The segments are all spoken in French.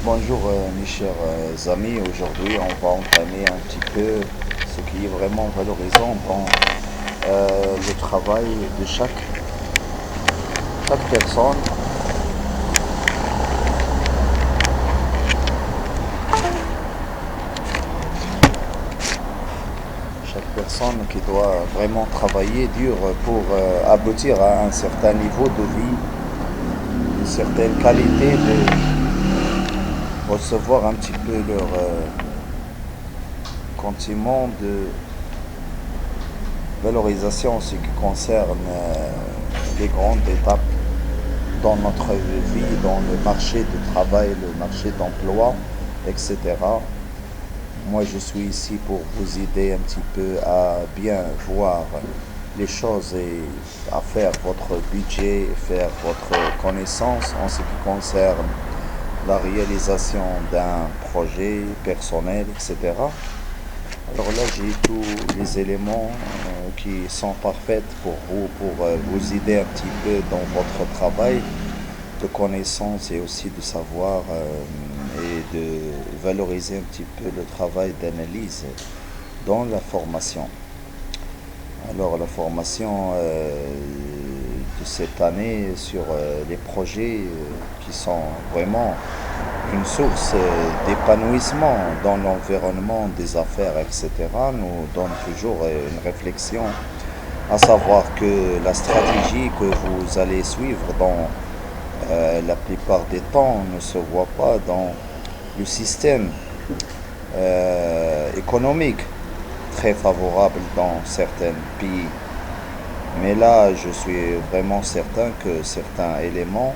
Bonjour mes chers amis, aujourd'hui on va entamer un petit peu ce qui est vraiment valorisant dans le travail de chaque personne. Chaque personne qui doit vraiment travailler dur pour aboutir à un certain niveau de vie, une certaine qualité de recevoir un petit peu leur sentiment de valorisation en ce qui concerne les grandes étapes dans notre vie, dans le marché du travail, le marché d'emploi, etc. Moi, je suis ici pour vous aider un petit peu à bien voir les choses et à faire votre budget, faire votre connaissance en ce qui concerne la réalisation d'un projet personnel, etc. Alors là, j'ai tous les éléments qui sont parfaits pour vous aider un petit peu dans votre travail de connaissance et aussi de savoir et de valoriser un petit peu le travail d'analyse dans la formation. Alors la formation de cette année sur les projets qui sont vraiment une source d'épanouissement dans l'environnement des affaires, etc., nous donne toujours une réflexion, à savoir que la stratégie que vous allez suivre dans la plupart des temps ne se voit pas dans le système économique très favorable dans certains pays. Mais là, je suis vraiment certain que certains éléments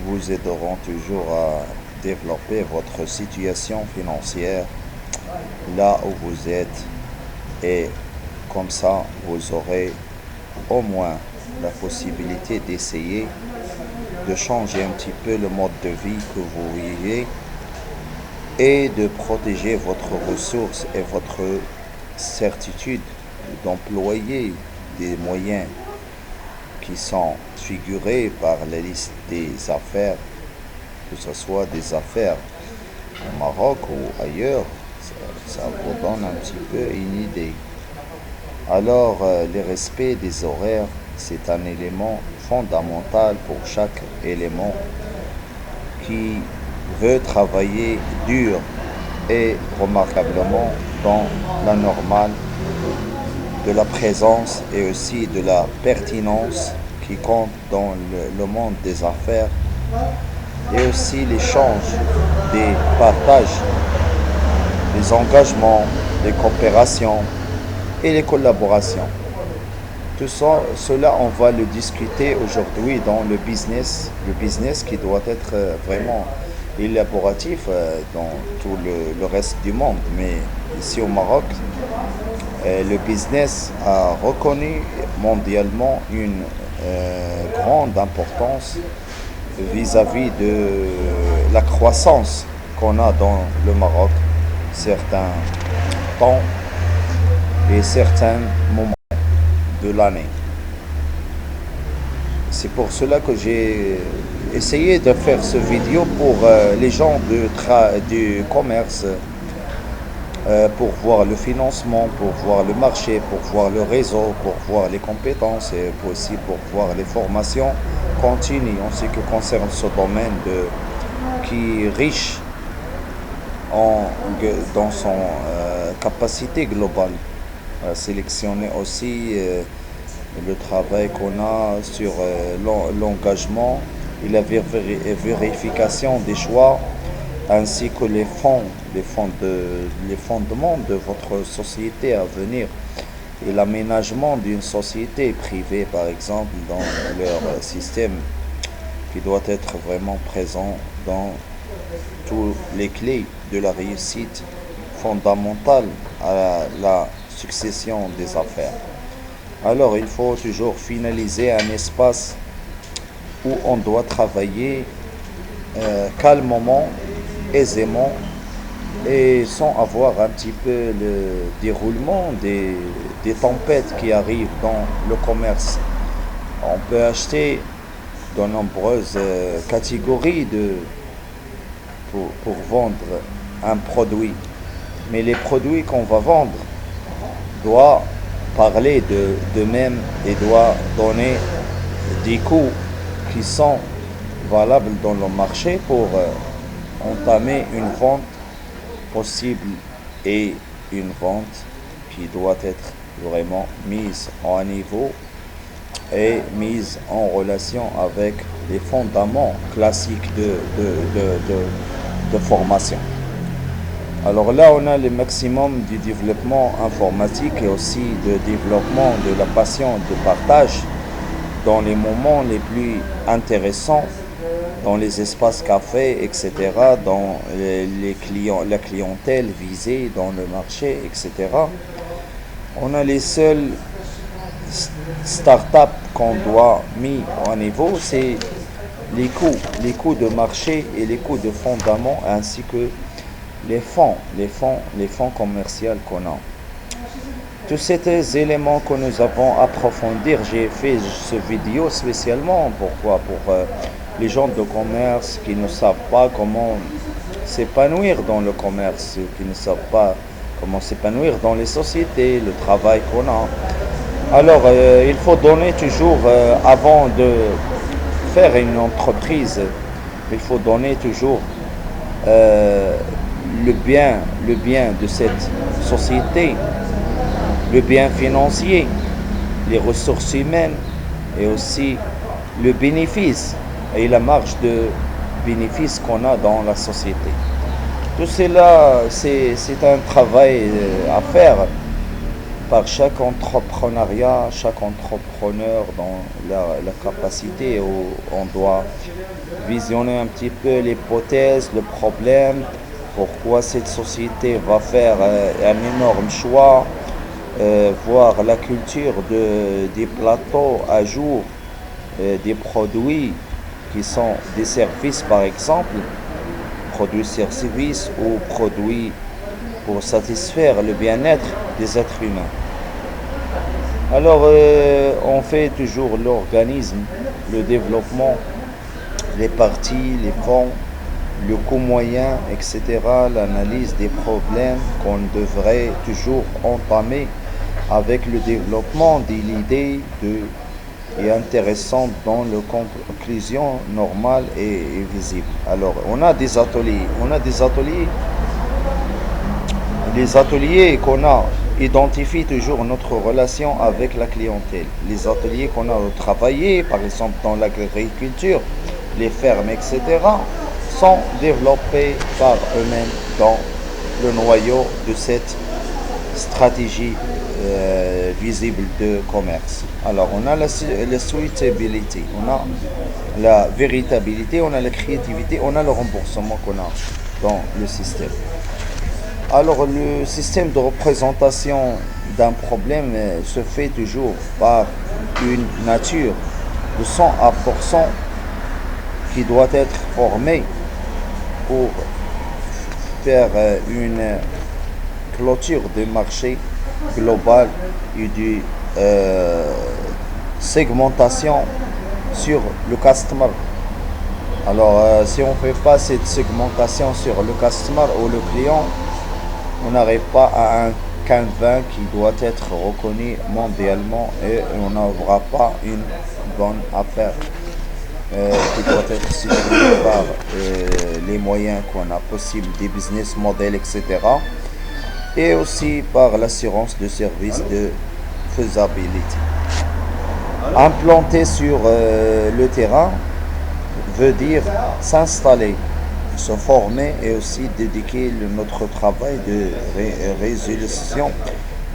vous aideront toujours à développer votre situation financière là où vous êtes et comme ça, vous aurez au moins la possibilité d'essayer de changer un petit peu le mode de vie que vous vivez et de protéger votre ressource et votre certitude d'employer des moyens qui sont figurés par la liste des affaires, que ce soit des affaires au Maroc ou ailleurs, ça vous donne un petit peu une idée. Alors, le respect des horaires, c'est un élément fondamental pour chaque élément qui veut travailler dur et remarquablement dans la normale de la présence et aussi de la pertinence qui compte dans le monde des affaires et aussi l'échange des partages, les engagements, les coopérations et les collaborations. Tout ça, cela, on va le discuter aujourd'hui dans le business qui doit être vraiment élaboratif dans tout le reste du monde. Mais ici au Maroc, le business a reconnu mondialement une grande importance vis-à-vis de la croissance qu'on a dans le Maroc, certains temps et certains moments de l'année. C'est pour cela que j'ai essayé de faire ce vidéo pour les gens du commerce, pour voir le financement, pour voir le marché, pour voir le réseau, pour voir les compétences et aussi pour voir les formations continues en ce qui concerne ce domaine qui est riche en, dans son capacité globale. Sélectionner aussi le travail qu'on a sur l'engagement et la vérification des choix ainsi que les fondements de votre société à venir et l'aménagement d'une société privée par exemple dans leur système qui doit être vraiment présent dans tous les clés de la réussite fondamentale à la succession des affaires. Alors il faut toujours finaliser un espace où on doit travailler calmement, aisément et sans avoir un petit peu le déroulement des tempêtes qui arrivent dans le commerce. On peut acheter de nombreuses catégories pour vendre un produit. Mais les produits qu'on va vendre doivent parler d'eux-mêmes et doivent donner des coûts qui sont valables dans le marché pour entamer une vente possible et une vente qui doit être vraiment mise à niveau et mise en relation avec les fondements classiques de formation. Alors là, on a le maximum du développement informatique et aussi de développement de la passion de partage dans les moments les plus intéressants, dans les espaces cafés, etc., dans les clients, la clientèle visée dans le marché, etc. On a les seules startups qu'on doit mettre à niveau, c'est les coûts de marché et les coûts de fondement ainsi que les fonds commerciaux qu'on a. Tous ces éléments que nous avons approfondir, j'ai fait ce vidéo spécialement pourquoi pour les gens de commerce qui ne savent pas comment s'épanouir dans le commerce, qui ne savent pas comment s'épanouir dans les sociétés, le travail qu'on a. Alors, il faut donner toujours, avant de faire une entreprise, il faut donner toujours le bien de cette société, le bien financier, les ressources humaines et aussi le bénéfice et la marge de bénéfice qu'on a dans la société. Tout cela, c'est un travail à faire par chaque entrepreneuriat, chaque entrepreneur dans la capacité où on doit visionner un petit peu l'hypothèse, le problème, pourquoi cette société va faire un énorme choix, voir la culture des plateaux à jour, des produits qui sont des services par exemple, produits services ou produits pour satisfaire le bien-être des êtres humains. Alors, on fait toujours l'organisme, le développement, les parties, les fonds, le coût moyen, etc., l'analyse des problèmes qu'on devrait toujours entamer avec le développement de l'idée et intéressante dans la conclusion normale et visible. Alors, on a des ateliers. Les ateliers qu'on a identifient toujours notre relation avec la clientèle. Les ateliers qu'on a travaillé, par exemple dans l'agriculture, les fermes, etc., sont développés par eux-mêmes dans le noyau de cette stratégie visible de commerce. Alors, on a la suitability, on a la véritabilité, on a la créativité, on a le remboursement qu'on a dans le système. Alors, le système de représentation d'un problème se fait toujours par une nature de 100% qui doit être formée pour faire une clôture du marché global et de segmentation sur le customer. Alors, si on ne fait pas cette segmentation sur le customer ou le client, on n'arrive pas à un canevas qui doit être reconnu mondialement et on n'aura pas une bonne affaire qui doit être soutenue par les moyens qu'on a possibles des business models, etc. Et aussi par l'assurance de service de faisabilité. Implanter sur le terrain veut dire s'installer, se former et aussi dédiquer notre travail de résolution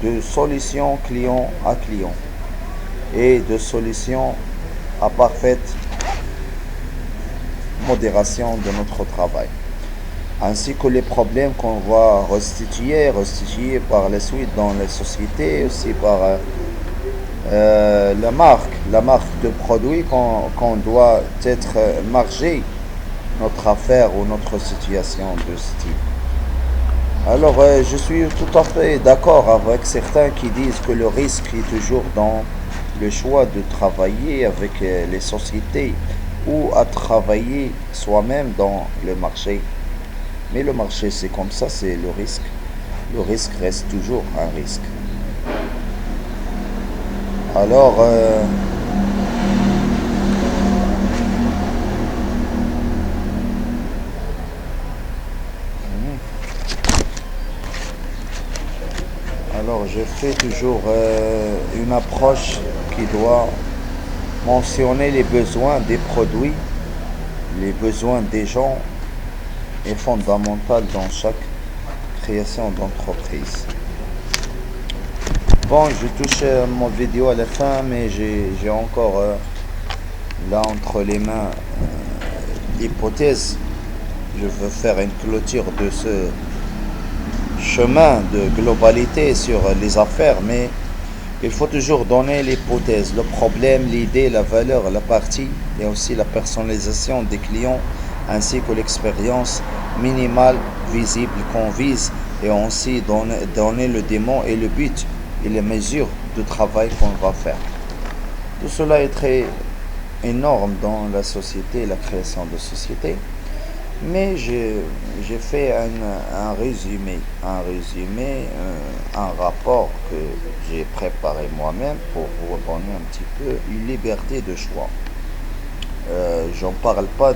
de solutions client à client et de solutions à parfaite modération de notre travail, ainsi que les problèmes qu'on va restituer par la suite dans la société, aussi par la marque de produit qu'on doit être margé notre affaire ou notre situation de ce type. Alors, je suis tout à fait d'accord avec certains qui disent que le risque est toujours dans le choix de travailler avec les sociétés ou à travailler soi-même dans le marché. Mais le marché, c'est comme ça, c'est le risque. Le risque reste toujours un risque. Alors, je fais toujours une approche qui doit mentionner les besoins des produits, les besoins des gens est fondamental dans chaque création d'entreprise. Bon, je touche mon vidéo à la fin, mais j'ai encore là entre les mains l'hypothèse. Je veux faire une clôture de ce chemin de globalité sur les affaires, mais il faut toujours donner l'hypothèse, le problème, l'idée, la valeur, la partie et aussi la personnalisation des clients ainsi que l'expérience minimale visible qu'on vise et aussi donner le démon et le but et les mesures de travail qu'on va faire. Tout cela est très énorme dans la société, la création de société. Mais j'ai fait un résumé, un rapport que j'ai préparé moi-même pour vous donner un petit peu une liberté de choix. J'en parle pas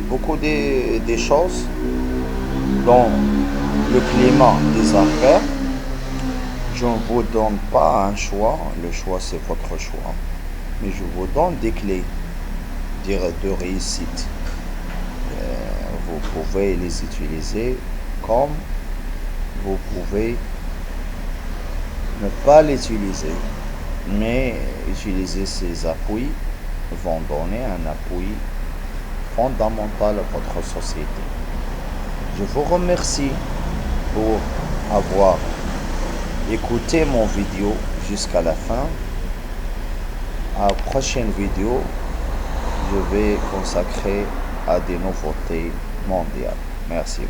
beaucoup des choses dans le climat des affaires. Je ne vous donne pas un choix, le choix c'est votre choix, mais je vous donne des clés de réussite. Vous pouvez les utiliser comme vous pouvez ne pas l'utiliser, mais utiliser ces appuis vont donner un appui fondamental à votre société. Je vous remercie pour avoir écouté mon vidéo jusqu'à la fin. À la prochaine vidéo, je vais consacrer à des nouveautés mondiales. Merci.